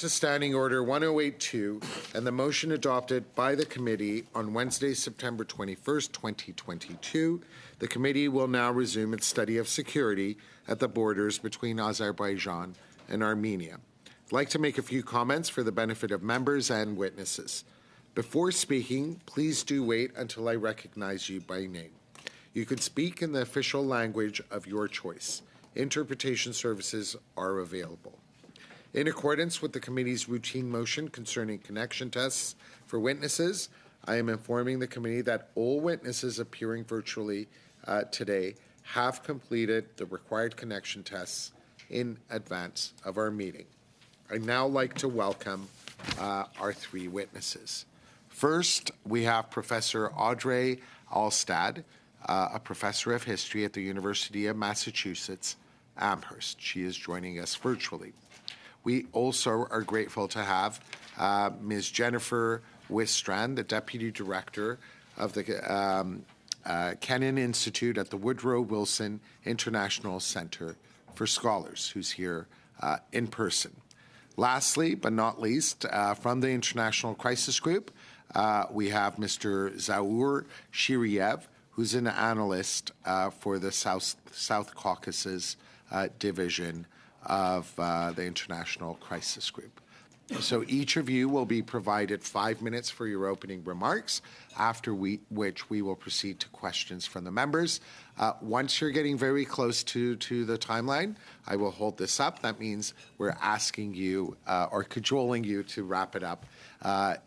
to Standing Order 1082 and the motion adopted by the committee on Wednesday, September 21st, 2022, the committee will now resume its study of security at the borders between Azerbaijan and Armenia. I'd like to make a few comments for the benefit of members and witnesses. Before speaking, please do wait until I recognize you by name. You can speak in the official language of your choice. Interpretation services are available. In accordance with the committee's routine motion concerning connection tests for witnesses, I am informing the committee that all witnesses appearing virtually today have completed the required connection tests in advance of our meeting. I'd now like to welcome our three witnesses. First, we have Professor Audrey Alstad, a professor of history at the University of Massachusetts, Amherst. She is joining us virtually. We also are grateful to have Ms. Jennifer Wistrand, the Deputy Director of the Kennan Institute at the Woodrow Wilson International Center for Scholars, who's here in person. Lastly, but not least, from the International Crisis Group, we have Mr. Zaur Shiriev, who's an analyst for the South Caucasus division of the International Crisis Group. So each of you will be provided 5 minutes for your opening remarks, after which we will proceed to questions from the members. Once you're getting very close to the timeline, I will hold this up. That means we're asking you or cajoling you to wrap it up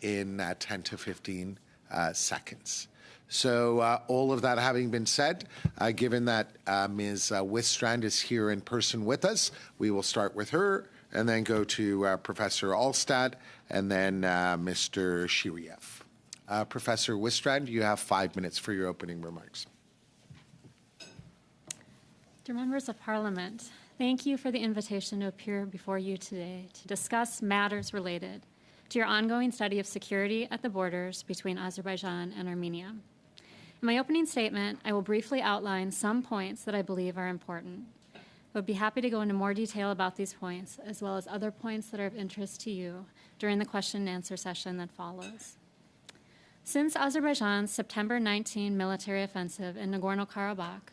in 10 to 15 seconds. So all of that having been said, given that Ms. Wistrand is here in person with us, we will start with her and then go to Professor Alstad and then Mr. Shiriev. Professor Wistrand, you have 5 minutes for your opening remarks. Dear members of Parliament, thank you for the invitation to appear before you today to discuss matters related to your ongoing study of security at the borders between Azerbaijan and Armenia. In my opening statement, I will briefly outline some points that I believe are important. I would be happy to go into more detail about these points, as well as other points that are of interest to you during the question and answer session that follows. Since Azerbaijan's September 19 military offensive in Nagorno-Karabakh,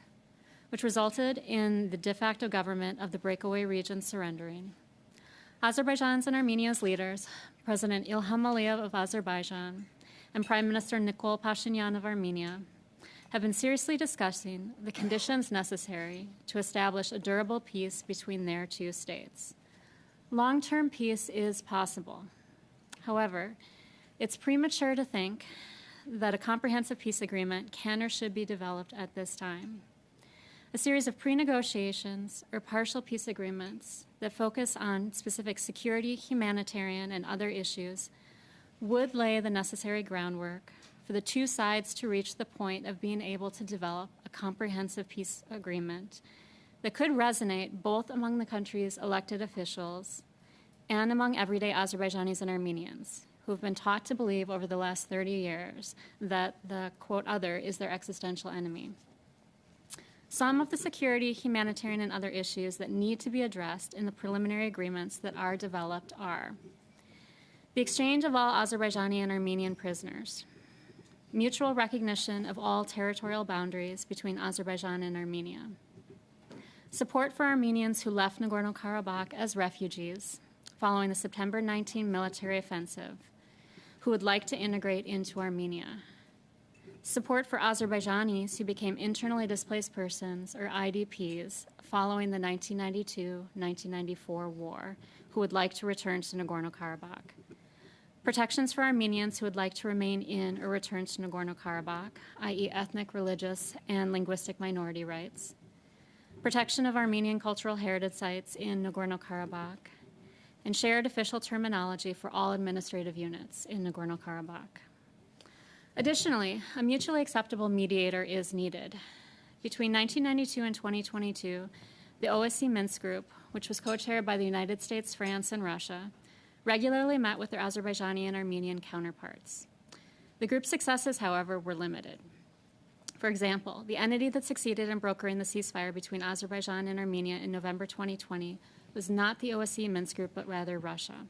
which resulted in the de facto government of the breakaway region surrendering, Azerbaijan's and Armenia's leaders, President Ilham Aliyev of Azerbaijan and Prime Minister Nikol Pashinyan of Armenia, have been seriously discussing the conditions necessary to establish a durable peace between their two states. Long-term peace is possible. However, it's premature to think that a comprehensive peace agreement can or should be developed at this time. A series of pre-negotiations or partial peace agreements that focus on specific security, humanitarian, and other issues would lay the necessary groundwork for the two sides to reach the point of being able to develop a comprehensive peace agreement that could resonate both among the country's elected officials and among everyday Azerbaijanis and Armenians, who have been taught to believe over the last 30 years that the, quote, other is their existential enemy. Some of the security, humanitarian, and other issues that need to be addressed in the preliminary agreements that are developed are the exchange of all Azerbaijani and Armenian prisoners, mutual recognition of all territorial boundaries between Azerbaijan and Armenia, support for Armenians who left Nagorno-Karabakh as refugees following the September 19 military offensive, who would like to integrate into Armenia, support for Azerbaijanis who became internally displaced persons, or IDPs, following the 1992-1994 war, who would like to return to Nagorno-Karabakh, protections for Armenians who would like to remain in or return to Nagorno-Karabakh, i.e. ethnic, religious, and linguistic minority rights, protection of Armenian cultural heritage sites in Nagorno-Karabakh, and shared official terminology for all administrative units in Nagorno-Karabakh. Additionally, a mutually acceptable mediator is needed. Between 1992 and 2022, the OSCE Minsk Group, which was co-chaired by the United States, France, and Russia, regularly met with their Azerbaijani and Armenian counterparts. The group's successes, however, were limited. For example, the entity that succeeded in brokering the ceasefire between Azerbaijan and Armenia in November 2020 was not the OSCE Minsk Group, but rather Russia.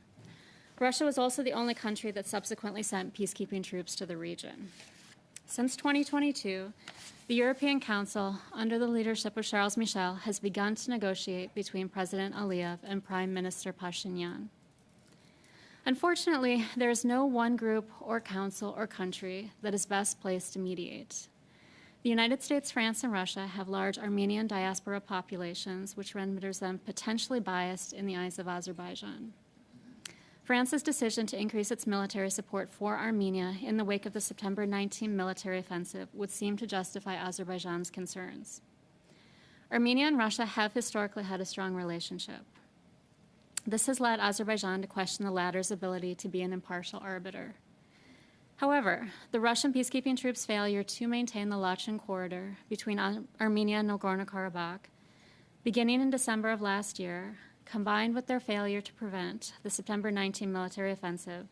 Russia was also the only country that subsequently sent peacekeeping troops to the region. Since 2022, the European Council, under the leadership of Charles Michel, has begun to negotiate between President Aliyev and Prime Minister Pashinyan. Unfortunately, there is no one group or council or country that is best placed to mediate. The United States, France, and Russia have large Armenian diaspora populations, which renders them potentially biased in the eyes of Azerbaijan. France's decision to increase its military support for Armenia in the wake of the September 19 military offensive would seem to justify Azerbaijan's concerns. Armenia and Russia have historically had a strong relationship. This has led Azerbaijan to question the latter's ability to be an impartial arbiter. However, the Russian peacekeeping troops' failure to maintain the Lachin corridor between Armenia and Nagorno-Karabakh, beginning in December of last year, combined with their failure to prevent the September 19 military offensive,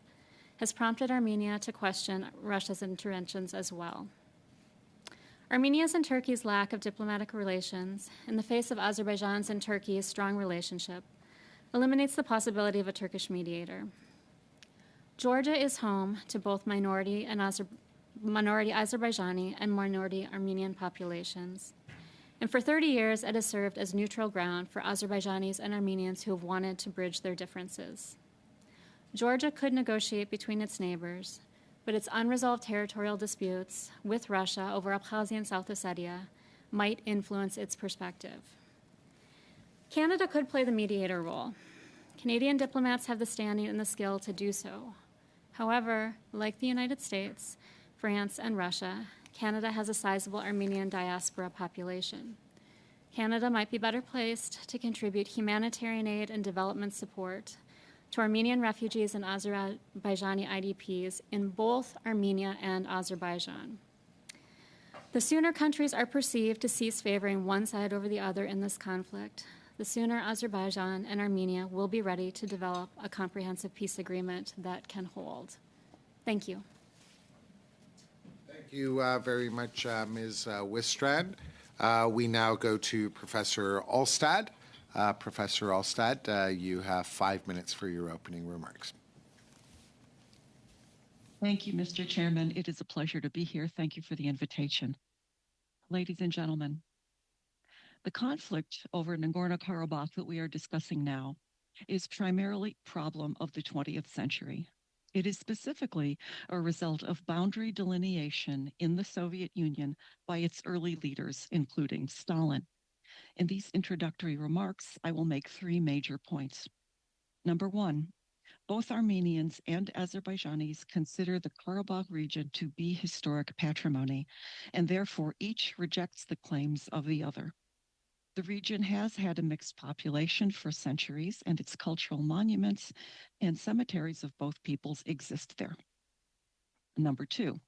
has prompted Armenia to question Russia's interventions as well. Armenia's and Turkey's lack of diplomatic relations, in the face of Azerbaijan's and Turkey's strong relationship, eliminates the possibility of a Turkish mediator. Georgia is home to both minority Azerbaijani and minority Armenian populations. And for 30 years, it has served as neutral ground for Azerbaijanis and Armenians who have wanted to bridge their differences. Georgia could negotiate between its neighbors, but its unresolved territorial disputes with Russia over Abkhazia and South Ossetia might influence its perspective. Canada could play the mediator role. Canadian diplomats have the standing and the skill to do so. However, like the United States, France, and Russia, Canada has a sizable Armenian diaspora population. Canada might be better placed to contribute humanitarian aid and development support to Armenian refugees and Azerbaijani IDPs in both Armenia and Azerbaijan. The sooner countries are perceived to cease favoring one side over the other in this conflict, the sooner Azerbaijan and Armenia will be ready to develop a comprehensive peace agreement that can hold. Thank you. Thank you very much, Ms. Wistrand. We now go to Professor Alstad. Professor Alstad, you have 5 minutes for your opening remarks. Thank you, Mr. Chairman. It is a pleasure to be here. Thank you for the invitation. Ladies and gentlemen, the conflict over Nagorno-Karabakh that we are discussing now is primarily a problem of the 20th century. It is specifically a result of boundary delineation in the Soviet Union by its early leaders, including Stalin. In these introductory remarks, I will make 3 major points. Number 1, both Armenians and Azerbaijanis consider the Karabakh region to be historic patrimony, and therefore each rejects the claims of the other. The region has had a mixed population for centuries, and its cultural monuments and cemeteries of both peoples exist there. Number 2,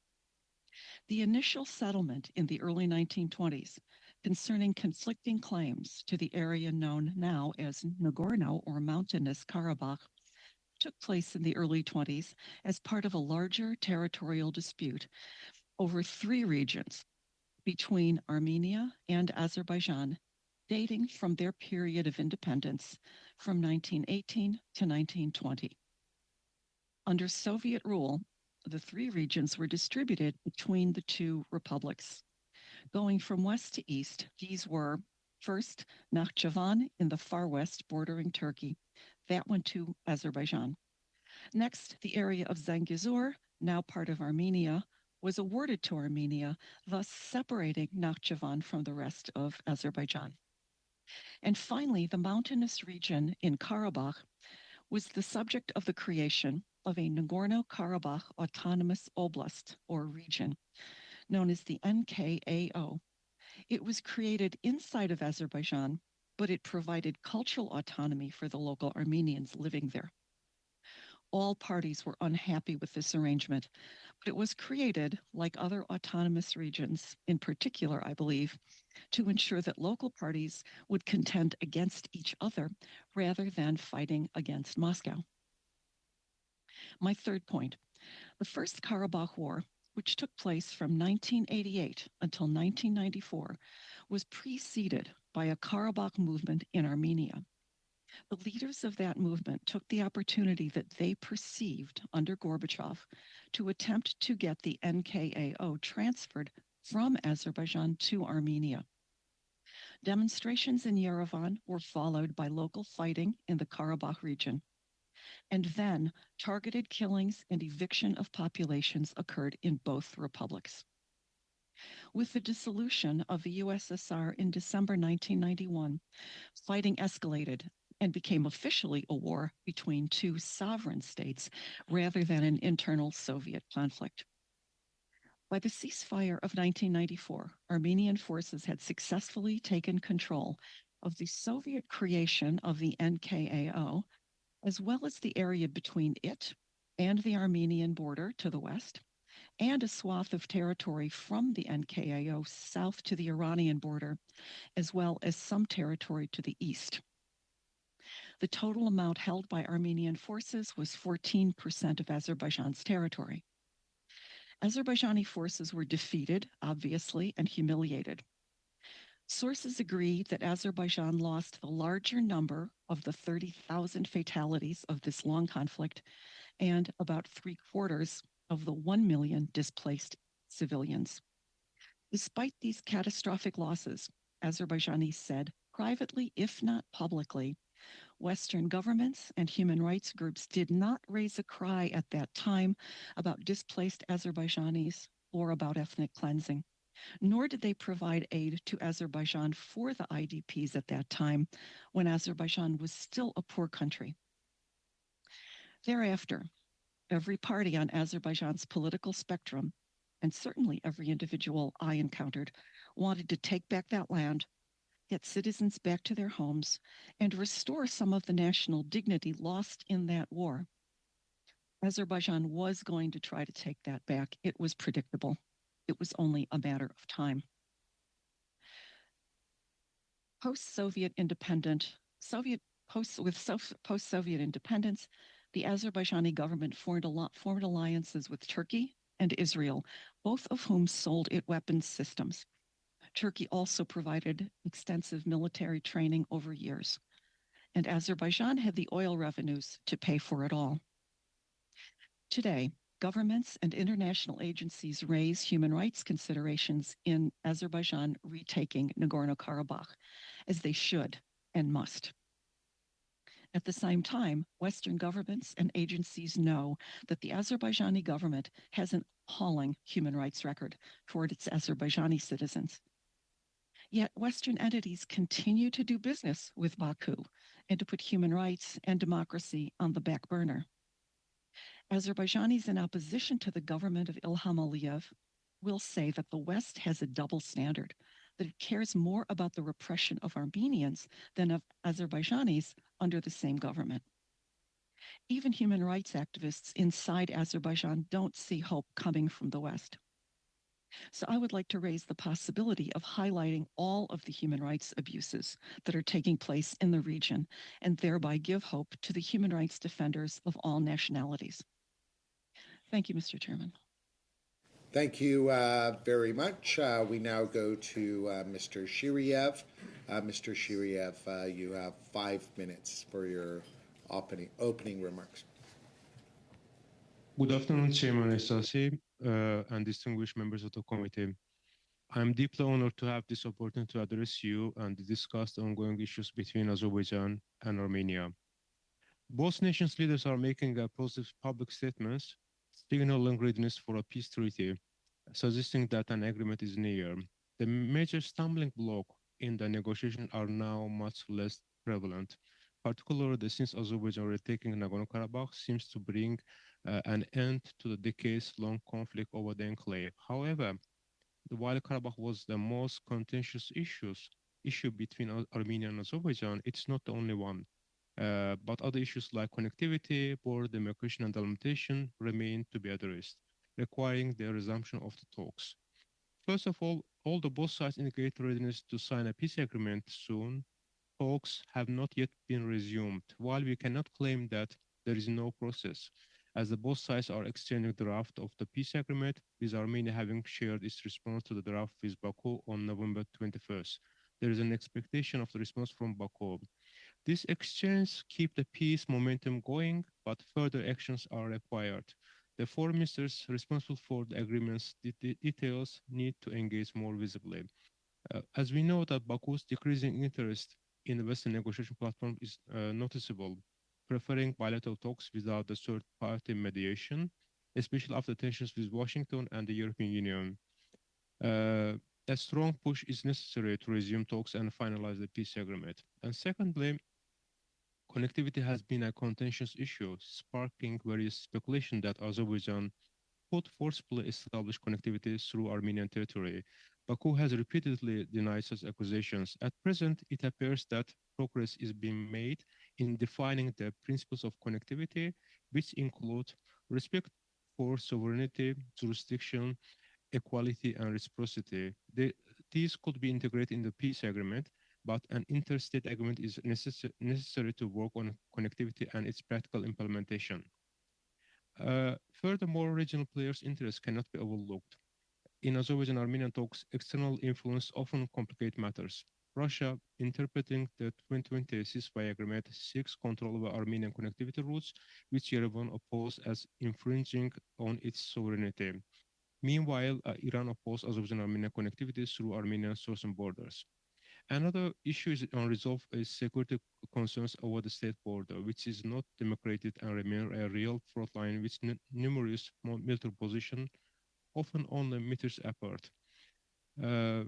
the initial settlement in the early 1920s concerning conflicting claims to the area known now as Nagorno or Mountainous Karabakh took place in the early 20s as part of a larger territorial dispute over 3 regions between Armenia and Azerbaijan, dating from their period of independence from 1918 to 1920. Under Soviet rule, the 3 regions were distributed between the 2 republics. Going from west to east, these were first Nakhchivan in the far west bordering Turkey. That went to Azerbaijan. Next, the area of Zangezur, now part of Armenia, was awarded to Armenia, thus separating Nakhchivan from the rest of Azerbaijan. And finally, the mountainous region in Karabakh was the subject of the creation of a Nagorno-Karabakh Autonomous Oblast, or region, known as the NKAO. It was created inside of Azerbaijan, but it provided cultural autonomy for the local Armenians living there. All parties were unhappy with this arrangement, but it was created, like other autonomous regions, in particular, I believe, to ensure that local parties would contend against each other rather than fighting against Moscow. My third point, the First Karabakh War, which took place from 1988 until 1994, was preceded by a Karabakh movement in Armenia. The leaders of that movement took the opportunity that they perceived under Gorbachev to attempt to get the NKAO transferred from Azerbaijan to Armenia. Demonstrations in Yerevan were followed by local fighting in the Karabakh region. And then targeted killings and eviction of populations occurred in both republics. With the dissolution of the USSR in December 1991, fighting escalated and became officially a war between two sovereign states rather than an internal Soviet conflict. By the ceasefire of 1994, Armenian forces had successfully taken control of the Soviet creation of the NKAO, as well as the area between it and the Armenian border to the west, and a swath of territory from the NKAO south to the Iranian border, as well as some territory to the east. The total amount held by Armenian forces was 14% of Azerbaijan's territory. Azerbaijani forces were defeated, obviously, and humiliated. Sources agree that Azerbaijan lost the larger number of the 30,000 fatalities of this long conflict and about 3/4 of the 1 million displaced civilians. Despite these catastrophic losses, Azerbaijanis said, privately, if not publicly, Western governments and human rights groups did not raise a cry at that time about displaced Azerbaijanis or about ethnic cleansing, nor did they provide aid to Azerbaijan for the IDPs at that time when Azerbaijan was still a poor country. Thereafter, every party on Azerbaijan's political spectrum, and certainly every individual I encountered, wanted to take back that land, get citizens back to their homes, and restore some of the national dignity lost in that war. Azerbaijan was going to try to take that back. It was predictable. It was only a matter of time. Post-Soviet independence, the Azerbaijani government formed alliances with Turkey and Israel, both of whom sold it weapons systems. Turkey also provided extensive military training over years, and Azerbaijan had the oil revenues to pay for it all. Today, governments and international agencies raise human rights considerations in Azerbaijan retaking Nagorno-Karabakh, as they should and must. At the same time, Western governments and agencies know that the Azerbaijani government has an appalling human rights record toward its Azerbaijani citizens. Yet Western entities continue to do business with Baku and to put human rights and democracy on the back burner. Azerbaijanis in opposition to the government of Ilham Aliyev will say that the West has a double standard, that it cares more about the repression of Armenians than of Azerbaijanis under the same government. Even human rights activists inside Azerbaijan don't see hope coming from the West. So I would like to raise the possibility of highlighting all of the human rights abuses that are taking place in the region and thereby give hope to the human rights defenders of all nationalities. Thank you, Mr. Chairman. Thank you very much. We now go to Mr. Shiriev. Mr. Shiriev, you have 5 minutes for your opening remarks. Good afternoon, Chairman Estasi, and distinguished members of the committee. I'm deeply honored to have this opportunity to address you and discuss the ongoing issues between Azerbaijan and Armenia. Both nations' leaders are making positive public statements, signaling readiness for a peace treaty, suggesting that an agreement is near. The major stumbling block in the negotiations are now much less prevalent, particularly since Azerbaijan retaking Nagorno-Karabakh seems to bring an end to the decades-long conflict over the enclave. However, while Karabakh was the most contentious issue between Armenia and Azerbaijan, it's not the only one. But other issues like connectivity, border demarcation, and delimitation remain to be addressed, requiring the resumption of the talks. First of all, although both sides indicate readiness to sign a peace agreement soon, talks have not yet been resumed. While we cannot claim that there is no process, as both sides are exchanging draft of the peace agreement, with Armenia having shared its response to the draft with Baku on November 21st. There is an expectation of the response from Baku. This exchange keep the peace momentum going, but further actions are required. The foreign ministers responsible for the agreement's details need to engage more visibly. As we know that Baku's decreasing interest in the Western negotiation platform is noticeable, preferring bilateral talks without the third-party mediation, especially after tensions with Washington and the European Union. A strong push is necessary to resume talks and finalize the peace agreement. And secondly, connectivity has been a contentious issue, sparking various speculation that Azerbaijan could forcibly establish connectivity through Armenian territory. Baku has repeatedly denied such accusations. At present, it appears that progress is being made in defining the principles of connectivity, which include respect for sovereignty, jurisdiction, equality, and reciprocity. These could be integrated in the peace agreement, but an interstate agreement is necessary to work on connectivity and its practical implementation. Furthermore, regional players' interests cannot be overlooked. In Azerbaijan-Armenian talks, external influence often complicate matters. Russia, interpreting the 2020 ceasefire agreement, seeks control over Armenian connectivity routes, which Yerevan opposed as infringing on its sovereignty. Meanwhile, Iran opposed Azerbaijan-Armenian connectivity through Armenian southern borders. Another issue is unresolved is security concerns over the state border, which is not democratic and remain a real front line with numerous military positions, often only meters apart. Uh,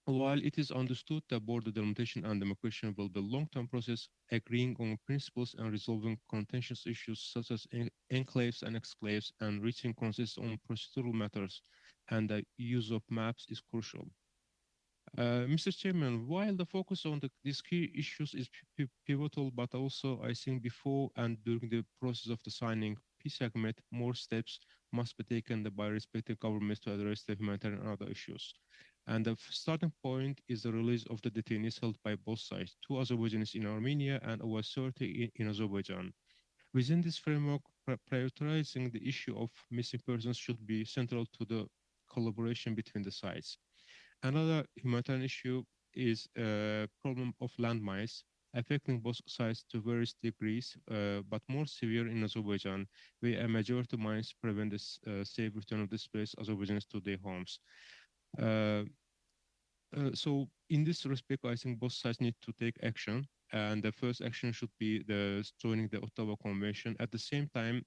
while it is understood that border delimitation and demarcation will be a long-term process, agreeing on principles and resolving contentious issues such as enclaves and exclaves and reaching consensus on procedural matters and the use of maps is crucial. Mr. Chairman, while the focus on these key issues is pivotal, but also I think before and during the process of the signing peace agreement, more steps must be taken by respective governments to address the humanitarian and other issues. And the starting point is the release of the detainees held by both sides, 2 Azerbaijanis in Armenia and over 30 in Azerbaijan. Within this framework, prioritizing the issue of missing persons should be central to the collaboration between the sides. Another humanitarian issue is a problem of landmines affecting both sides to various degrees, but more severe in Azerbaijan, where a majority of mines prevent the safe return of displaced Azerbaijanis to their homes. Uh, so in this respect, I think both sides need to take action. And the first action should be joining the Ottawa Convention. At the same time,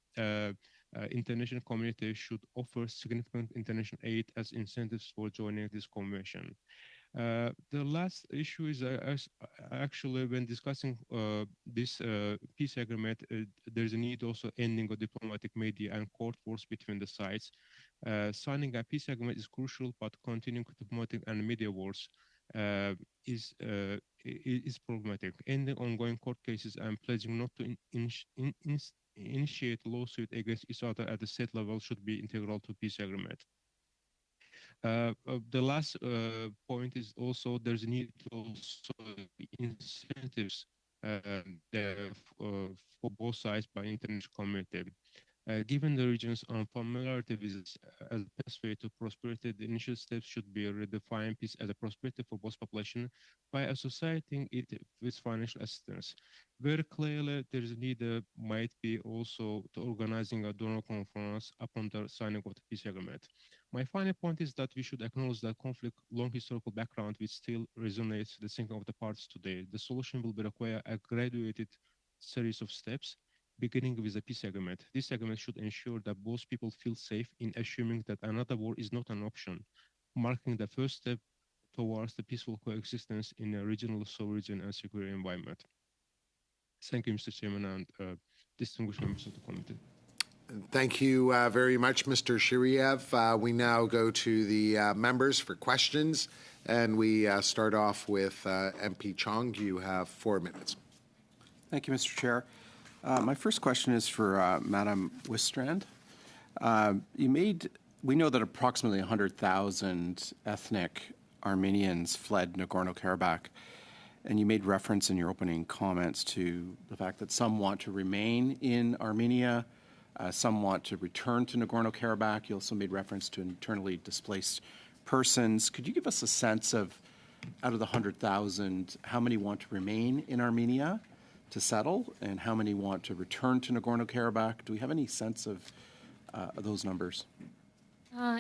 international community should offer significant international aid as incentives for joining this convention. The last issue is actually when discussing this peace agreement, there's a need also ending of diplomatic media and court force between the sides. Signing a peace agreement is crucial, but continuing diplomatic and media wars is problematic. Ending ongoing court cases and pledging not to initiate lawsuit against each other at the state level should be integral to peace agreement. The last point is also there's a need to also incentives for both sides by international community. Given the region's unfamiliarity with as the best way to prosperity, the initial steps should be redefine peace as a prosperity for both populations by associating it with financial assistance. Very clearly, there is a need might be also to organizing a donor conference upon the signing of the peace agreement. My final point is that we should acknowledge that conflict long historical background which still resonates the thinking of the parties today. The solution will be require a graduated series of steps beginning with a peace agreement. This agreement should ensure that both people feel safe in assuming that another war is not an option, marking the first step towards the peaceful coexistence in a regional sovereign and secure environment. Thank you, Mr. Chairman, and distinguished members of the committee. Thank you very much, Mr. Shiriev. We now go to the members for questions, and we start off with MP Chong. You have 4 minutes. Thank you, Mr. Chair. My first question is for Madam Wistrand. We know that approximately 100,000 ethnic Armenians fled Nagorno-Karabakh, and you made reference in your opening comments to the fact that some want to remain in Armenia, some want to return to Nagorno-Karabakh. You also made reference to internally displaced persons. Could you give us a sense of out of the 100,000, how many want to remain in Armenia to settle, and how many want to return to Nagorno-Karabakh? Do we have any sense of those numbers?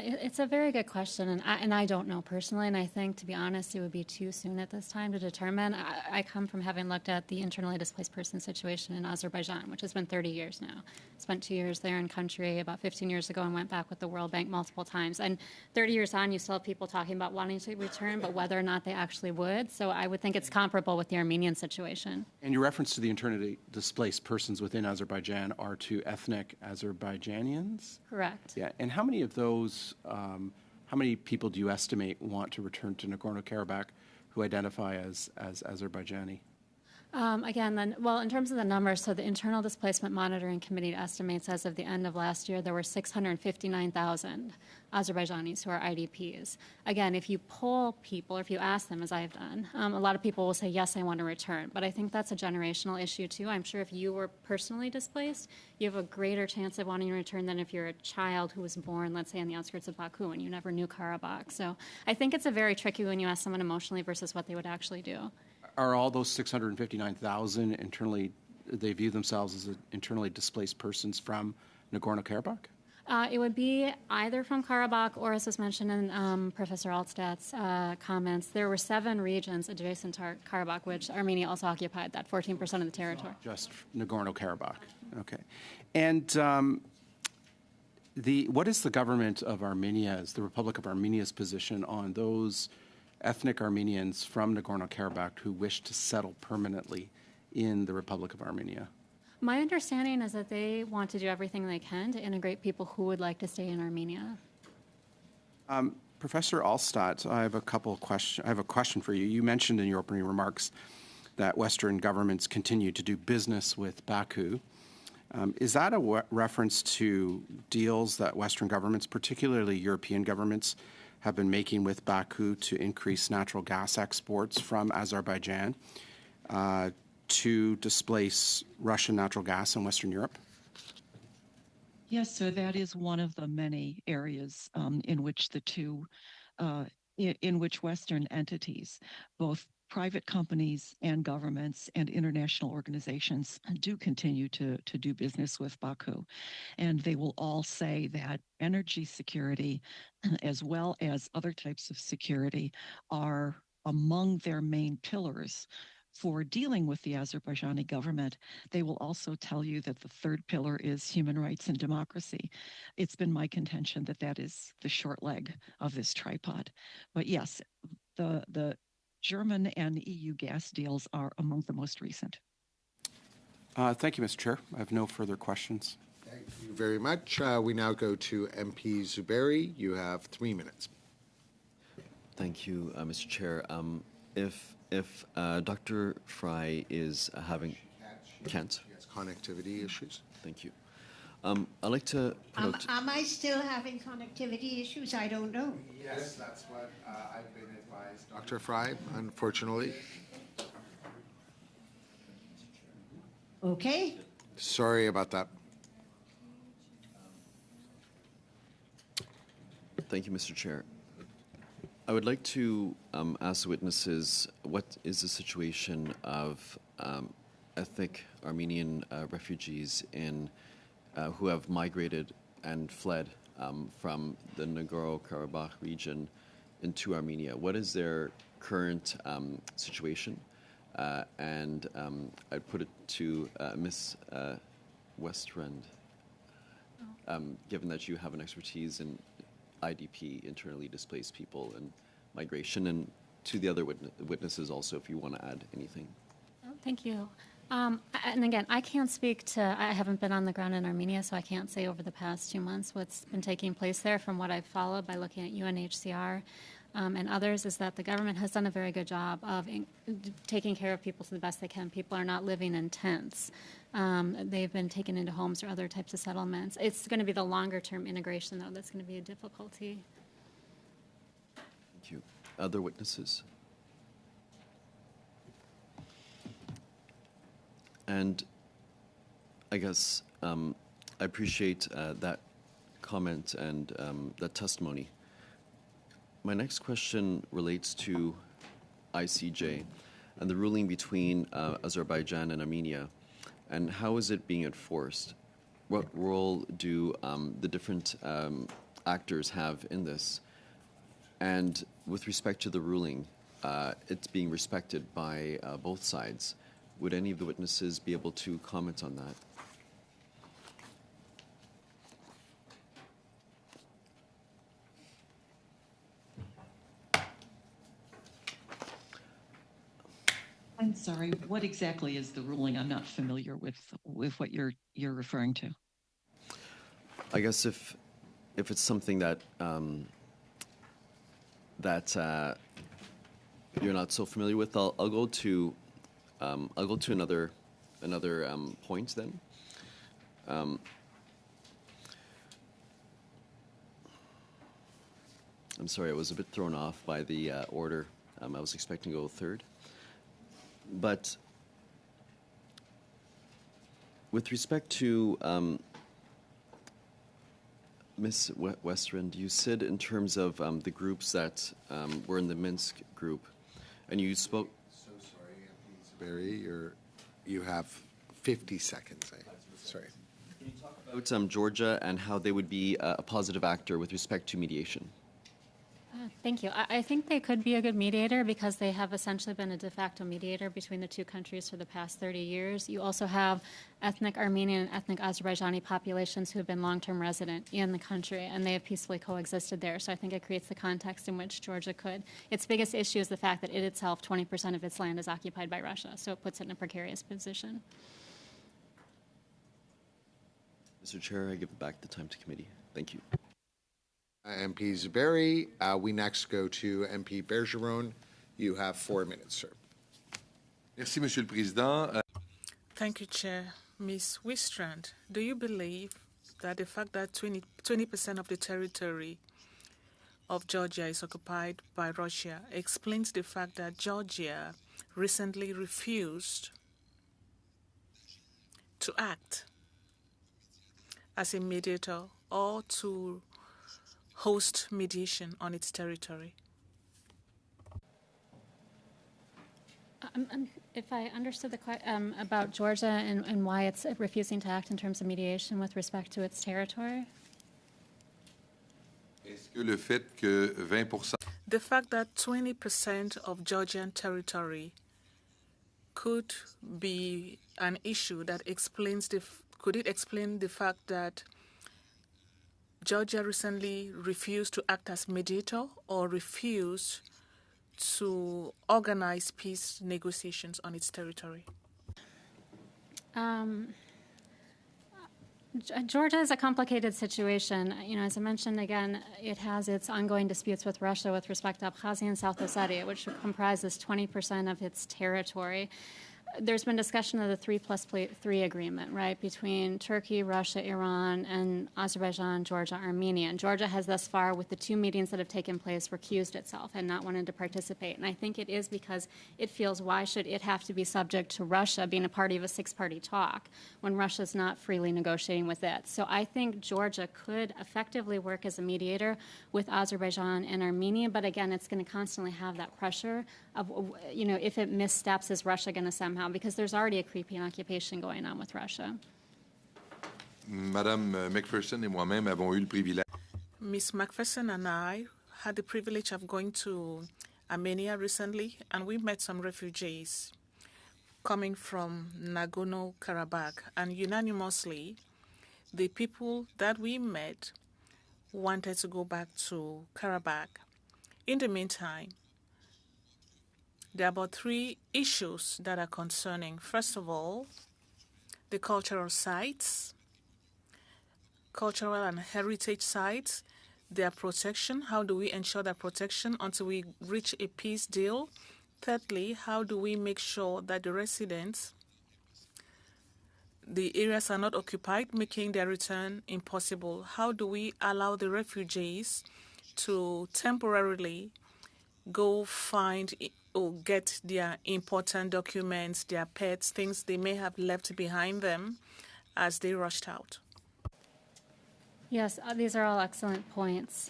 It's a very good question, and I don't know personally, and I think, to be honest, it would be too soon at this time to determine. I come from having looked at the internally displaced person situation in Azerbaijan, which has been 30 years now. Spent 2 years there in country about 15 years ago and went back with the World Bank multiple times. And 30 years on, you still have people talking about wanting to return, but whether or not they actually would. So I would think it's comparable with the Armenian situation. And your reference to the internally displaced persons within Azerbaijan are to ethnic Azerbaijanians? Correct. Yeah, and how many of those, how many people do you estimate want to return to Nagorno-Karabakh who identify as Azerbaijani? Again, then, well, in terms of the numbers, so the Internal Displacement Monitoring Committee estimates as of the end of last year there were 659,000 Azerbaijanis who are IDPs. Again, if you poll people, or if you ask them, as I have done, a lot of people will say, yes, I want to return. But I think that's a generational issue, too. I'm sure if you were personally displaced, you have a greater chance of wanting to return than if you're a child who was born, let's say, on the outskirts of Baku and you never knew Karabakh. So I think it's a very tricky when you ask someone emotionally versus what they would actually do. Are all those 659,000 internally, they view themselves as internally displaced persons from Nagorno-Karabakh? It would be either from Karabakh or, as was mentioned in Professor Altstadt's comments, there were 7 regions adjacent to Karabakh, which Armenia also occupied, that 14% of the territory. Just Nagorno-Karabakh, okay. And what is the government of Armenia's, the Republic of Armenia's position on those ethnic Armenians from Nagorno-Karabakh who wish to settle permanently in the Republic of Armenia? My understanding is that they want to do everything they can to integrate people who would like to stay in Armenia. Professor Altstadt, I have a question for you. You mentioned in your opening remarks that Western governments continue to do business with Baku. Is that a reference to deals that Western governments, particularly European governments, have been making with Baku to increase natural gas exports from Azerbaijan to displace Russian natural gas in Western Europe? Yes, so that is one of the many areas in which the two, in which Western entities, both private companies and governments and international organizations do continue to do business with Baku. And they will all say that energy security, as well as other types of security, are among their main pillars for dealing with the Azerbaijani government. They will also tell you that the third pillar is human rights and democracy. It's been my contention that that is the short leg of this tripod. But yes, the German and EU gas deals are among the most recent. Thank you, Mr. Chair. I have no further questions. Thank you very much. We now go to MP Zuberi. You have 3 minutes. Thank you, Mr. Chair. If Dr. Fry is having can't. Yes, connectivity issues. Thank you. I'd like to put out. Am I still having connectivity issues? I don't know. Yes, that's what I've been advised. Dr. Fry, unfortunately. Okay. Sorry about that. Thank you, Mr. Chair. I would like to ask the witnesses what is the situation of ethnic Armenian refugees who have migrated and fled from the Nagorno-Karabakh region into Armenia. What is their current situation? And I'd put it to Ms. Westrand, given that you have an expertise in IDP, internally displaced people, and migration, and to the other witnesses also, if you want to add anything. Oh, thank you. And again, I can't speak to, I haven't been on the ground in Armenia, so I can't say over the past 2 months what's been taking place there. From what I've followed by looking at UNHCR and others, is that the government has done a very good job of taking care of people to the best they can. People are not living in tents. They've been taken into homes or other types of settlements. It's going to be the longer-term integration, though, that's going to be a difficulty. Thank you. Other witnesses? And I guess I appreciate that comment and that testimony. My next question relates to ICJ and the ruling between Azerbaijan and Armenia, and how is it being enforced? What role do the different actors have in this? And with respect to the ruling, it's being respected by both sides. Would any of the witnesses be able to comment on that? I'm sorry, what exactly is the ruling? I'm not familiar with what you're referring to. I guess if it's something that you're not so familiar with, I'll go to another point then. I'm sorry, I was a bit thrown off by the order. I was expecting to go third. But with respect to Ms. Westrand, you said in terms of the groups that were in the Minsk group, and you spoke... So sorry, Barry, you have 50 seconds. Sorry. Can you talk about Georgia and how they would be a positive actor with respect to mediation? Thank you. I think they could be a good mediator because they have essentially been a de facto mediator between the two countries for the past 30 years. You also have ethnic Armenian and ethnic Azerbaijani populations who have been long-term resident in the country, and they have peacefully coexisted there. So I think it creates the context in which Georgia could. Its biggest issue is the fact that it itself, 20% of its land is occupied by Russia, so it puts it in a precarious position. Mr. Chair, I give back the time to committee. Thank you. MP Zuberi. We next go to MP Bergeron. You have 4 minutes, sir. Merci, Monsieur le Président. Thank you, Chair. Ms. Wistrand, do you believe that the fact that 20% of the territory of Georgia is occupied by Russia explains the fact that Georgia recently refused to act as a mediator or to host mediation on its territory? If I understood the question about Georgia and why it's refusing to act in terms of mediation with respect to its territory? Est-ce que le fait que 20%... The fact that 20% of Georgian territory could be an issue that explains could it explain the fact that Georgia recently refused to act as mediator or refused to organize peace negotiations on its territory? Georgia is a complicated situation. You know, as I mentioned again, it has its ongoing disputes with Russia with respect to Abkhazia and South Ossetia, which comprises 20% of its territory. There's been discussion of the 3+3 agreement, right, between Turkey, Russia, Iran, and Azerbaijan, Georgia, Armenia. And Georgia has thus far, with the 2 meetings that have taken place, recused itself and not wanted to participate. And I think it is because it feels, why should it have to be subject to Russia being a party of a 6-party talk when Russia's not freely negotiating with it? So I think Georgia could effectively work as a mediator with Azerbaijan and Armenia, but again, it's going to constantly have that pressure of, you know, if it missteps, is Russia going to somehow, because there's already a creeping occupation going on with Russia. Madame McPherson et moi-même avons eu le privilège. Ms. McPherson and I had the privilege of going to Armenia recently, and we met some refugees coming from Nagorno-Karabakh, and unanimously, the people that we met wanted to go back to Karabakh. In the meantime, there are about 3 issues that are concerning. First of all, the cultural sites, cultural and heritage sites, their protection. How do we ensure that protection until we reach a peace deal? Thirdly, how do we make sure that the residents, the areas are not occupied, making their return impossible? How do we allow the refugees to temporarily go find or get their important documents, their pets, things they may have left behind them as they rushed out? Yes, these are all excellent points.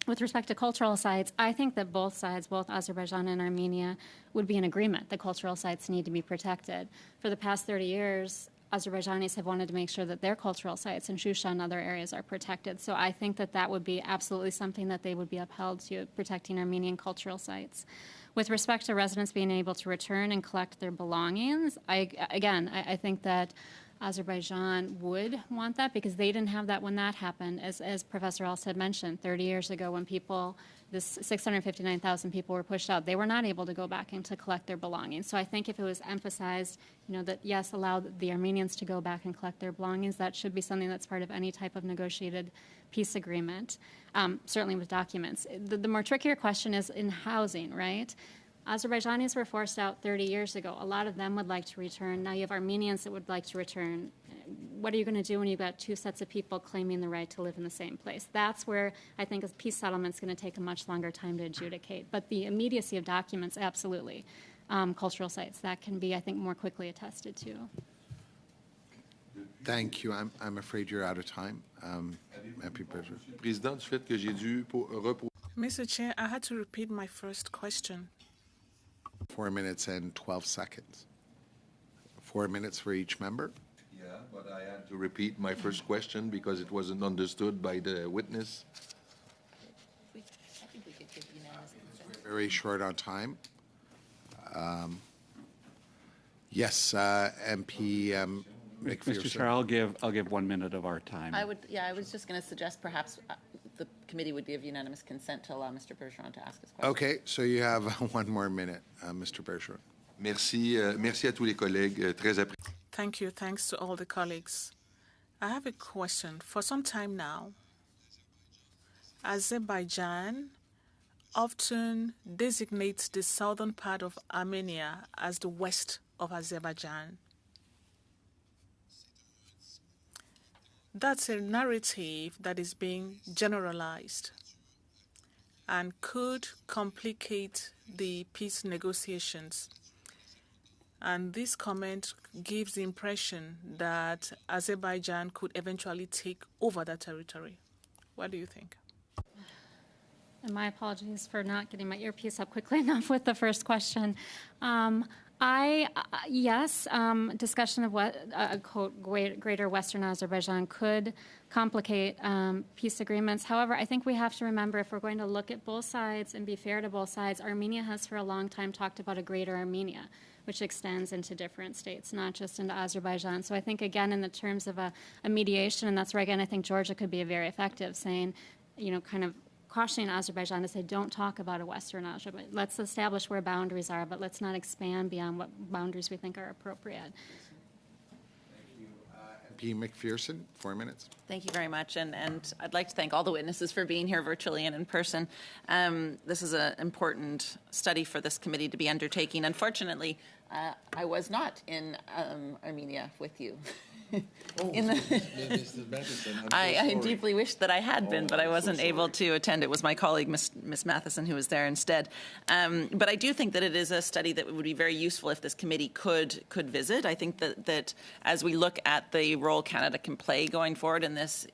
With respect to cultural sites, I think that both sides, both Azerbaijan and Armenia, would be in agreement that cultural sites need to be protected. For the past 30 years, Azerbaijanis have wanted to make sure that their cultural sites in Shusha and other areas are protected. So I think that that would be absolutely something that they would be upheld to, protecting Armenian cultural sites. With respect to residents being able to return and collect their belongings, I think that Azerbaijan would want that because they didn't have that when that happened. As Professor Elst had mentioned, 30 years ago when this 659,000 people were pushed out, they were not able to go back and to collect their belongings. So I think if it was emphasized, that yes, allow the Armenians to go back and collect their belongings, that should be something that's part of any type of negotiated peace agreement, certainly with documents. The more trickier question is in housing, right? Azerbaijanis were forced out 30 years ago. A lot of them would like to return. Now you have Armenians that would like to return. What are you going to do when you've got two sets of people claiming the right to live in the same place? That's where I think a peace settlement is going to take a much longer time to adjudicate. But the immediacy of documents, absolutely. Cultural sites, that can be, I think, more quickly attested to. Thank you. I'm afraid you're out of time. Happy Bergeron. Président, du fait que j'ai dû Mr. Chair, I had to repeat my first question. 4 minutes and 12 seconds. 4 minutes for each member. Yeah, but I had to repeat my first question because it wasn't understood by the witness. I think we could give unanimous consent. Very short on time. Yes, MP McPherson. Mr. Chair, I'll give 1 minute of our time. I was just going to suggest perhaps the committee would give unanimous consent to allow Mr. Bergeron to ask his question. Okay, so you have 1 more minute, Mr. Bergeron. Merci à tous les collègues. Très apprécié. Thank you. Thanks to all the colleagues. I have a question. For some time now, Azerbaijan often designates the southern part of Armenia as the west of Azerbaijan. That's a narrative that is being generalized and could complicate the peace negotiations. And this comment gives the impression that Azerbaijan could eventually take over that territory. What do you think? And my apologies for not getting my earpiece up quickly enough with the first question. Discussion of what, quote, greater Western Azerbaijan could complicate peace agreements. However, I think we have to remember if we're going to look at both sides and be fair to both sides, Armenia has for a long time talked about a greater Armenia, which extends into different states, not just into Azerbaijan. So I think, again, in the terms of a mediation, and that's where, again, I think Georgia could be very effective, saying, kind of cautioning Azerbaijan to say, don't talk about a Western Azerbaijan. Let's establish where boundaries are, but let's not expand beyond what boundaries we think are appropriate. Thank you. MP McPherson, 4 minutes. Thank you very much. And I'd like to thank all the witnesses for being here virtually and in person. This is an important study for this committee to be undertaking. Unfortunately, I was not in Armenia with you. I deeply wish that I had been, but I wasn't able to attend. It was my colleague, Ms. Matheson, who was there instead. But I do think that it is a study that would be very useful if this committee could visit. I think that as we look at the role Canada can play going forward in this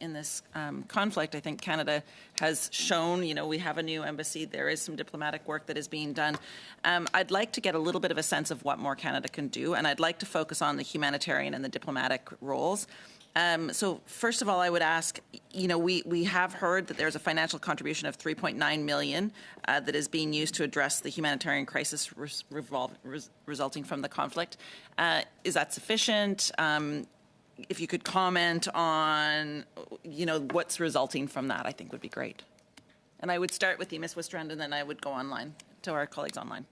conflict, I think Canada has shown, we have a new embassy. There is some diplomatic work that is being done. I'd like to get a little bit of a sense of what more Canada can do, and I'd like to focus on the humanitarian and the diplomatic roles. So first of all, I would ask, we have heard that there's a financial contribution of $3.9 million that is being used to address the humanitarian crisis resulting from the conflict. Is that sufficient? If you could comment on, what's resulting from that, I think would be great. And I would start with you, Ms. Wistrand, and then I would go online to our colleagues online.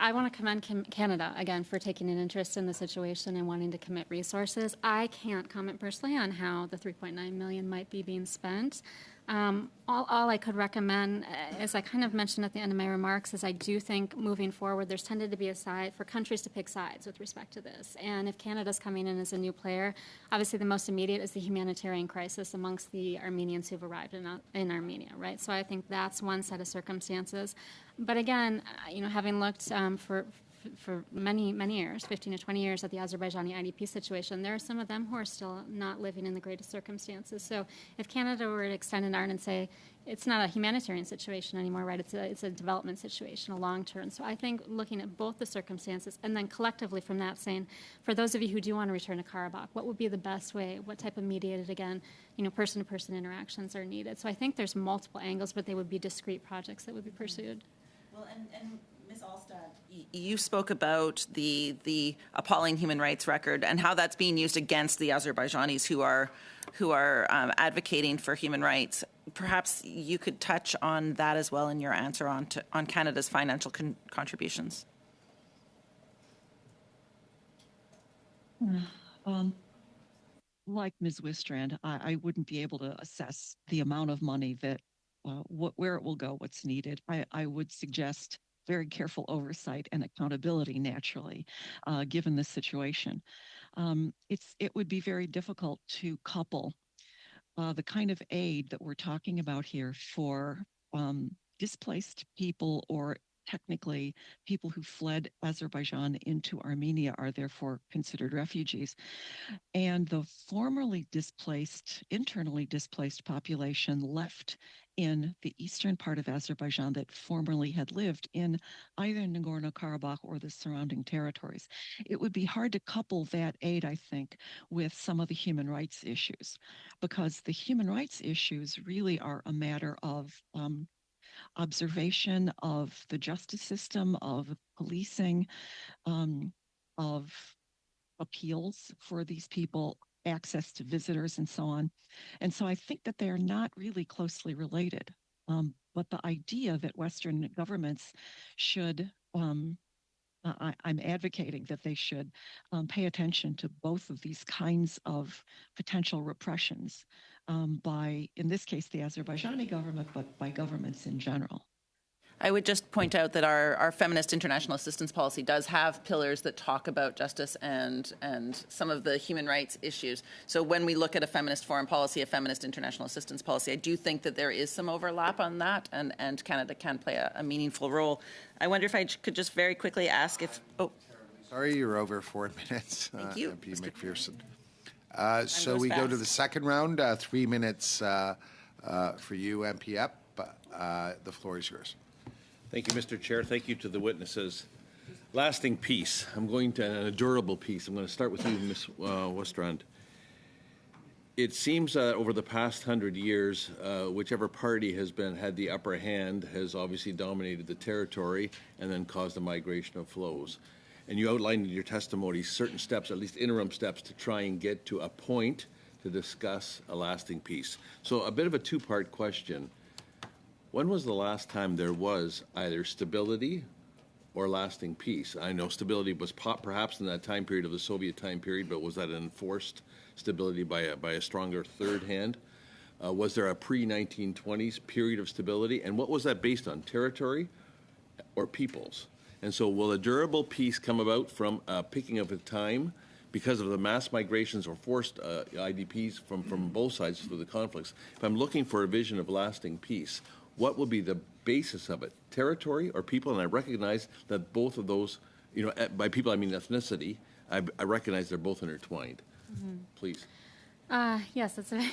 I want to commend Canada, again, for taking an interest in the situation and wanting to commit resources. I can't comment personally on how the $3.9 million might be being spent. All I could recommend, as I kind of mentioned at the end of my remarks, is I do think moving forward there's tended to be a side for countries to pick sides with respect to this. And if Canada's coming in as a new player, obviously the most immediate is the humanitarian crisis amongst the Armenians who've arrived in Armenia, right? So I think that's one set of circumstances. But again, having looked for for many, many years, 15 to 20 years, at the Azerbaijani IDP situation. There are some of them who are still not living in the greatest circumstances. So if Canada were to extend an arm and say, it's not a humanitarian situation anymore, right? It's a development situation, a long term. So I think looking at both the circumstances and then collectively from that saying, for those of you who do want to return to Karabakh, what would be the best way? What type of mediated, again, person-to-person interactions are needed? So I think there's multiple angles, but they would be discrete projects that would be pursued. Well, and Ms. Alstad, you spoke about the appalling human rights record and how that's being used against the Azerbaijanis who are advocating for human rights. Perhaps you could touch on that as well in your answer on Canada's financial contributions. Like Ms. Wistrand, I wouldn't be able to assess the amount of money that where it will go, what's needed. I would suggest very careful oversight and accountability, naturally, given this situation. It would be very difficult to couple the kind of aid that we're talking about here for displaced people, or technically people who fled Azerbaijan into Armenia are therefore considered refugees, and the formerly displaced, internally displaced population left in the eastern part of Azerbaijan that formerly had lived in either Nagorno-Karabakh or the surrounding territories. It would be hard to couple that aid, I think, with some of the human rights issues, because the human rights issues really are a matter of observation of the justice system, of policing, of appeals for these people, access to visitors, and so on. And so I think that they are not really closely related. But the idea that Western governments should, I'm advocating that they should pay attention to both of these kinds of potential repressions by, in this case, the Azerbaijani government, but by governments in general. I would just point out that our feminist international assistance policy does have pillars that talk about justice and some of the human rights issues. So when we look at a feminist foreign policy, a feminist international assistance policy, I do think that there is some overlap on that, and Canada can play a meaningful role. I wonder if I could just very quickly ask if... Oh. Sorry, you're over 4 minutes. Thank you. MP McPherson. So we go to the second round, 3 minutes for you, MP Epp. The floor is yours. Thank you, Mr. Chair. Thank you to the witnesses. Lasting peace. I'm going to a durable peace. I'm going to start with you, Ms. Wistrand. It seems that over the past 100 years, whichever party has had the upper hand has obviously dominated the territory and then caused a migration of flows. And you outlined in your testimony certain steps, at least interim steps, to try and get to a point to discuss a lasting peace. So a bit of a two-part question. When was the last time there was either stability or lasting peace? I know stability was perhaps in that time period of the Soviet time period, but was that an enforced stability by a stronger third hand? Was there a pre-1920s period of stability? And what was that based on, territory or peoples? And so will a durable peace come about from picking up a time because of the mass migrations or forced IDPs from both sides through the conflicts? If I'm looking for a vision of lasting peace, what will be the basis of it, territory or people? And I recognize that both of those, by people I mean ethnicity, I recognize they're both intertwined. Mm-hmm. Please. Yes, that's a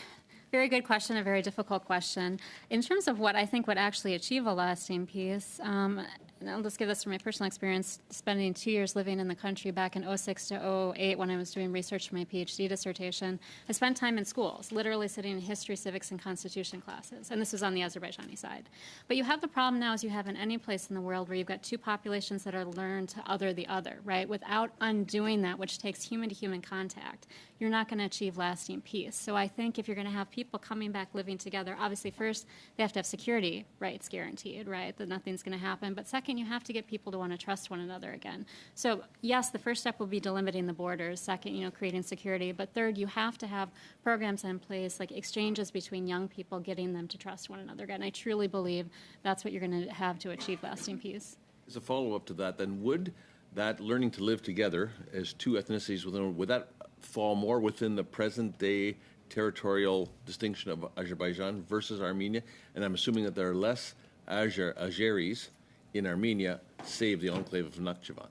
very good question, a very difficult question. In terms of what I think would actually achieve a lasting peace, and I'll just give this from my personal experience, spending 2 years living in the country back in 06 to 08 when I was doing research for my PhD dissertation. I spent time in schools, literally sitting in history, civics, and constitution classes, and this was on the Azerbaijani side. But you have the problem now, as you have in any place in the world, where you've got two populations that are learned to other the other, right? Without undoing that, which takes human-to-human contact, you're not going to achieve lasting peace. So I think if you're going to have people coming back living together, obviously first they have to have security rights guaranteed, right, that nothing's going to happen. But second, you have to get people to want to trust one another again. So yes, the first step will be delimiting the borders. Second, creating security. But third, you have to have programs in place, like exchanges between young people, getting them to trust one another again. I truly believe that's what you're going to have to achieve lasting peace. As a follow-up to that, then would that learning to live together as two ethnicities, would that fall more within the present-day territorial distinction of Azerbaijan versus Armenia? And I'm assuming that there are less Azeris in Armenia, save the enclave of Nakhchivan.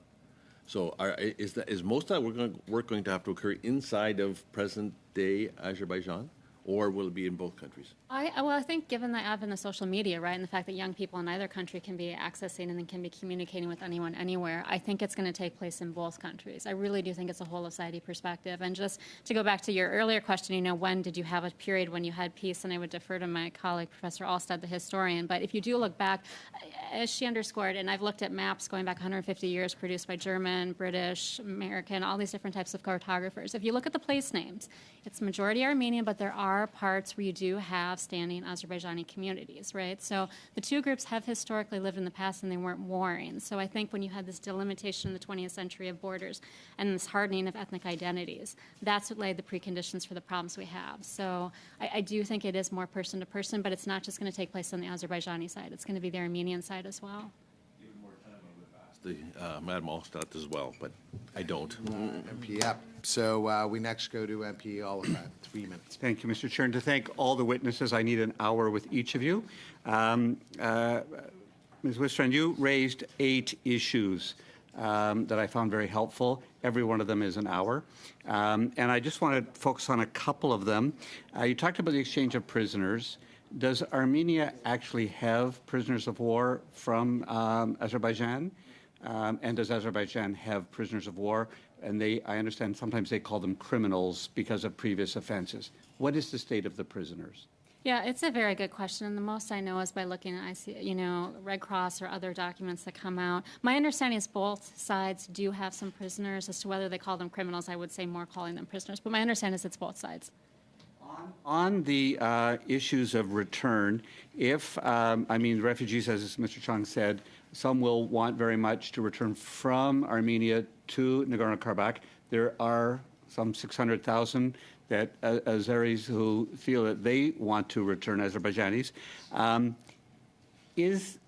So is most of that work going to have to occur inside of present-day Azerbaijan, or will it be in both countries? I think given the advent of social media, right, and the fact that young people in either country can be accessing and then can be communicating with anyone anywhere, I think it's going to take place in both countries. I really do think it's a whole of society perspective. And just to go back to your earlier question, when did you have a period when you had peace? And I would defer to my colleague, Professor Alstad, the historian. But if you do look back, as she underscored, and I've looked at maps going back 150 years produced by German, British, American, all these different types of cartographers. If you look at the place names, it's majority Armenian, but there are parts where you do have standing Azerbaijani communities, right? So the two groups have historically lived in the past and they weren't warring. So I think when you had this delimitation in the 20th century of borders and this hardening of ethnic identities, that's what laid the preconditions for the problems we have. So I do think it is more person to person, but it's not just going to take place on the Azerbaijani side. It's going to be the Armenian side as well. The Madam Allstott as well, but I don't. MP Epp. So we next go to MP Oliphant. 3 minutes. Thank you, Mr. Chair. And to thank all the witnesses, I need an hour with each of you. Ms. Wistrand, you raised 8 issues that I found very helpful. Every one of them is an hour. And I just want to focus on a couple of them. You talked about the exchange of prisoners. Does Armenia actually have prisoners of war from Azerbaijan? And does Azerbaijan have prisoners of war? And I understand sometimes they call them criminals because of previous offenses. What is the state of the prisoners? Yeah, it's a very good question, and the most I know is by looking at Red Cross or other documents that come out. My understanding is both sides do have some prisoners. As to whether they call them criminals, I would say more calling them prisoners, but my understanding is it's both sides. On the issues of return, refugees, as Mr. Chang said, some will want very much to return from Armenia to Nagorno-Karabakh. There are some 600,000 Azeris who feel that they want to return, Azerbaijanis. Is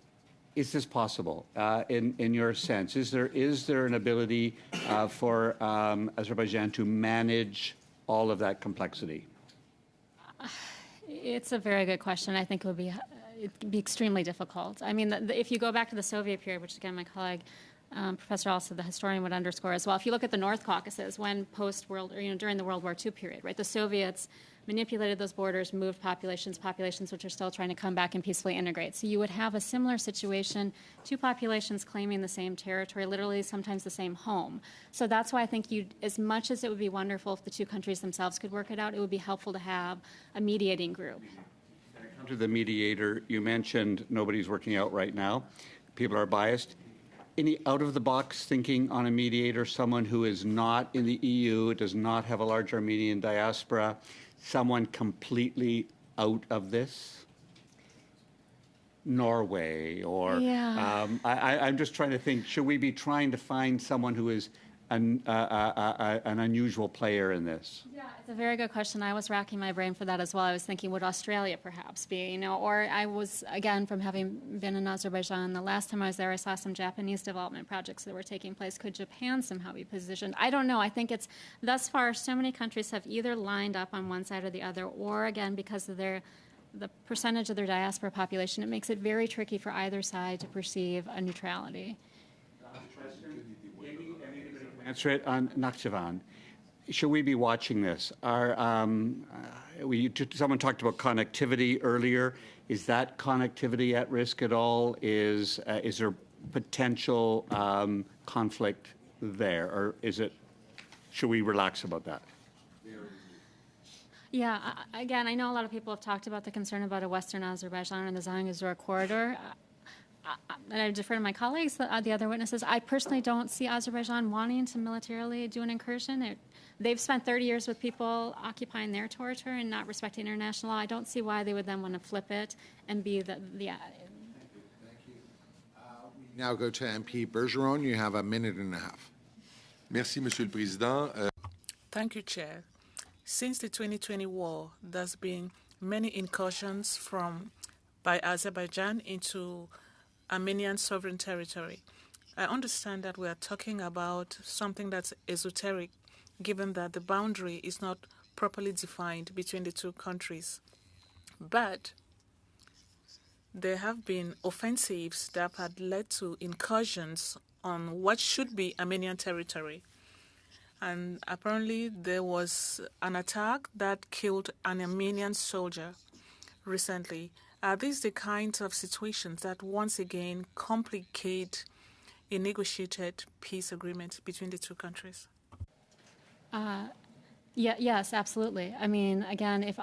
this possible in your sense? Is there an ability for Azerbaijan to manage all of that complexity? It's a very good question. I think it'd be extremely difficult. I mean, if you go back to the Soviet period, which again my colleague Professor Alstad, the historian, would underscore as well. If you look at the North Caucasus, when during the World War II period, right, the Soviets manipulated those borders, moved populations which are still trying to come back and peacefully integrate. So you would have a similar situation, two populations claiming the same territory, literally sometimes the same home. So that's why I think as much as it would be wonderful if the two countries themselves could work it out, it would be helpful to have a mediating group. To the mediator, you mentioned nobody's working out right now. People are biased. Any out-of-the-box thinking on a mediator, someone who is not in the EU, does not have a large Armenian diaspora, someone completely out of this? Norway or... Yeah. I'm just trying to think, should we be trying to find someone who is an unusual player in this? Yeah, it's a very good question. I was racking my brain for that as well. I was thinking, would Australia perhaps be, or I was, again, from having been in Azerbaijan, the last time I was there, I saw some Japanese development projects that were taking place. Could Japan somehow be positioned? I don't know. I think it's, thus far, so many countries have either lined up on one side or the other, or again, because of the percentage of their diaspora population, it makes it very tricky for either side to perceive a neutrality. Answer it on Nakhchivan. Should we be watching this? Someone talked about connectivity earlier. Is that connectivity at risk at all? Is there potential conflict there, or should we relax about that? Yeah, again, I know a lot of people have talked about the concern about a Western Azerbaijan and the Zangezur corridor. And I defer to my colleagues, the other witnesses. I personally don't see Azerbaijan wanting to militarily do an incursion. They've spent 30 years with people occupying their territory and not respecting international law. I don't see why they would then want to flip it and be the Thank you. We now go to MP Bergeron. You have a minute and a half. Merci, Monsieur le Président. Thank you, Chair. Since the 2020 war, there's been many incursions by Azerbaijan into Armenian sovereign territory. I understand that we are talking about something that's esoteric, given that the boundary is not properly defined between the two countries. But there have been offensives that had led to incursions on what should be Armenian territory. And apparently there was an attack that killed an Armenian soldier recently. Are these the kinds of situations that once again complicate a negotiated peace agreement between the two countries? Yes, absolutely. I mean, again,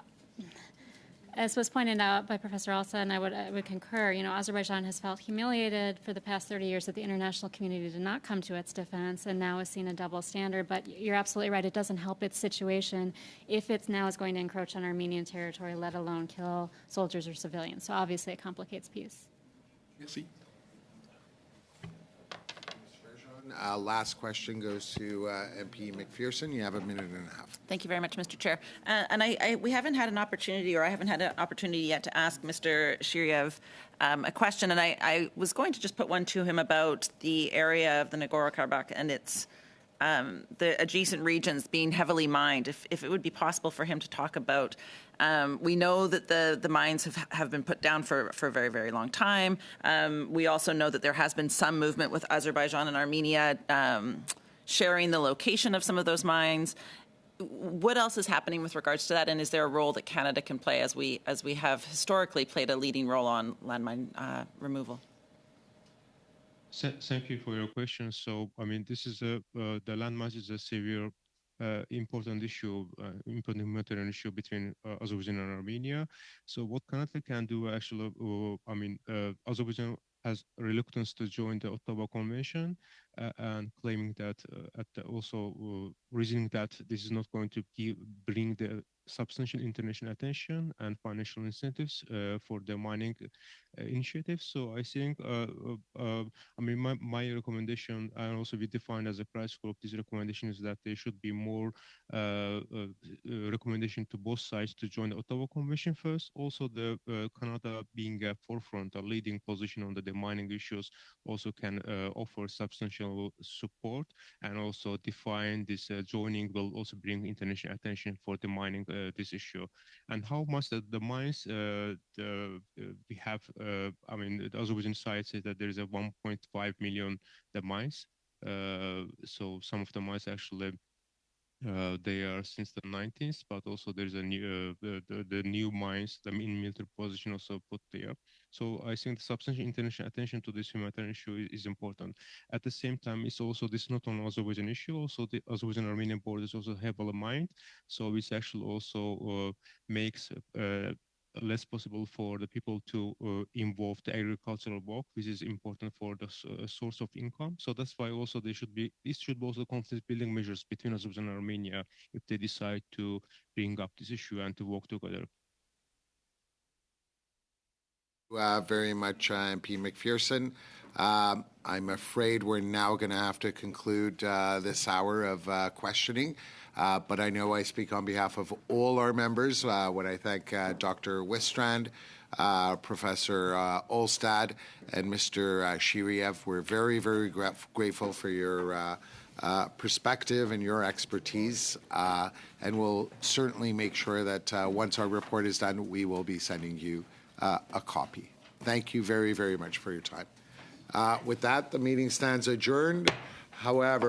as was pointed out by Professor Alsa, and I would concur, Azerbaijan has felt humiliated for the past 30 years that the international community did not come to its defense and now has seen a double standard. But you're absolutely right. It doesn't help its situation if it now is going to encroach on Armenian territory, let alone kill soldiers or civilians. So obviously it complicates peace. Merci. Last question goes to MP McPherson. You have a minute and a half. Thank you very much, Mr. Chair. And we haven't had an opportunity, or I haven't had an opportunity yet to ask Mr. Shiryev a question, and I was going to just put one to him about the area of the Nagorno-Karabakh and its the adjacent regions being heavily mined. If it would be possible for him to talk about, we know that the mines have been put down for a very, very long time. We also know that there has been some movement with Azerbaijan and Armenia sharing the location of some of those mines. What else is happening with regards to that, and is there a role that Canada can play as we have historically played a leading role on landmine removal? Thank you for your question. So, I mean, this is the landmass is a severe, important issue, important humanitarian issue between Azerbaijan and Armenia. So, what Canada can do actually, Azerbaijan has reluctance to join the Ottawa Convention and claiming that, also reasoning that this is not going to bring the substantial international attention and financial incentives for the mining initiatives. So I think, my recommendation, and also we defined as a price of this recommendation, is that there should be more recommendation to both sides to join the Ottawa Convention first. Also, the Canada being a forefront, a leading position on the mining issues, also can offer substantial support, and also define this joining will also bring international attention for the mining this issue. And how much the mines we have, the Azerbaijan side says that there is a 1.5 million the mines. So some of the mines actually they are since the 19th, but also there's a new the new mines, the military position also put there. So I think the substantial international attention to this humanitarian issue is important. At the same time, it's also this not only Azerbaijan issue, also the Azerbaijan-Armenian borders also heavily mined. So it's actually also makes less possible for the people to involve the agricultural work, which is important for the source of income. So that's why also this should also conflict building measures between Azerbaijan and Armenia if they decide to bring up this issue and to work together. Very much, MP McPherson. I'm afraid we're now going to have to conclude this hour of questioning. But I know I speak on behalf of all our members when I thank Dr. Wistrand, Professor Olstad, and Mr. Shiryev. We're very, very grateful for your perspective and your expertise. And we'll certainly make sure that once our report is done, we will be sending you a copy. Thank you very, very much for your time. With that, the meeting stands adjourned. However,